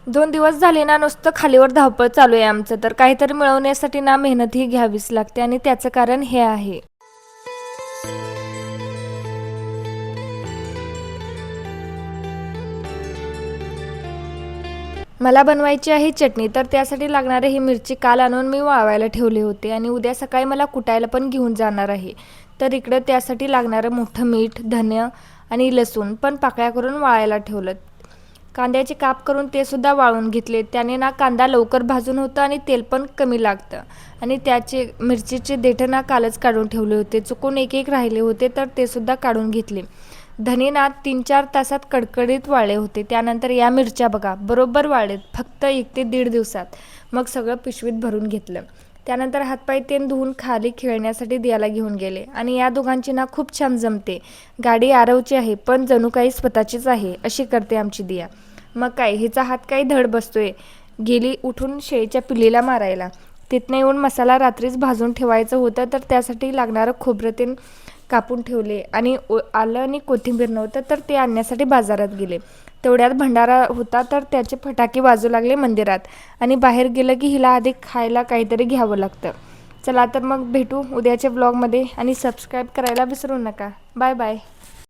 2 दिवस झाले ना नुसतं खालीवर धावपळ चालू आहे आमचं. तर काहीतरी मिळवण्यासाठी ना मेहनतही घ्यावीच लागते आणि त्याचं कारण हे आहे. मला बनवायची आहे चटणी. तर त्यासाठी लागणारे ही मिरची काल आणून मी वाळवायला ठेवले होते आणि उद्या सकाळी मला कुटायला पण घेऊन जाणार आहे. तर इकडं त्यासाठी लागणारं मोठं मीठ, धने आणि लसूण पण पाकळ्या करून वाळायला ठेवलं. कांद्याचे काप करून ते सुद्धा वाळून घेतले. त्याने ना कांदा लवकर भाजून होतं आणि तेल पण कमी लागतं. आणि त्याचे मिरचीचे देठं ना कालच काढून ठेवले होते. चुकून एक एक राहिले होते तर ते सुद्धा काढून घेतले. धने ना 3-4 तासात कडकडीत वाळले होते. त्यानंतर या मिरच्या बघा बरोबर वाळलेत फक्त 1 ते 1.5 दिवसात. मग सगळं पिशवीत भरून घेतलं. त्यानंतर हातपाय तेन धुवून खाली खेळण्यासाठी दियाला घेऊन गेले आणि या दोघांची ना खूप छान जमते. गाडी आरवची आहे पण जणू काही स्वतःचीच आहे अशी करते आमची दिया. मग काय हिचा हात काही धड बसतोय. गेली उठून शेळीच्या पिल्लीला मारायला. तिथनं येऊन मसाला रात्रीच भाजून ठेवायचं होतं तर त्यासाठी लागणारं खोबरं तेन कापून ठेवले आणि आलं आणि कोथिंबीर नव्हतं तर ते आणण्यासाठी बाजारात गेले. तेवढ्यात भंडारा होता तर त्याचे फटाके वाजू लागले मंदिरात आणि बाहेर गेलं की हिला आधी खायला काहीतरी घ्यावं लागतं. चला तर मग भेटू उद्याच्या व्लॉगमध्ये आणि सबस्क्राईब करायला विसरू नका. Bye bye.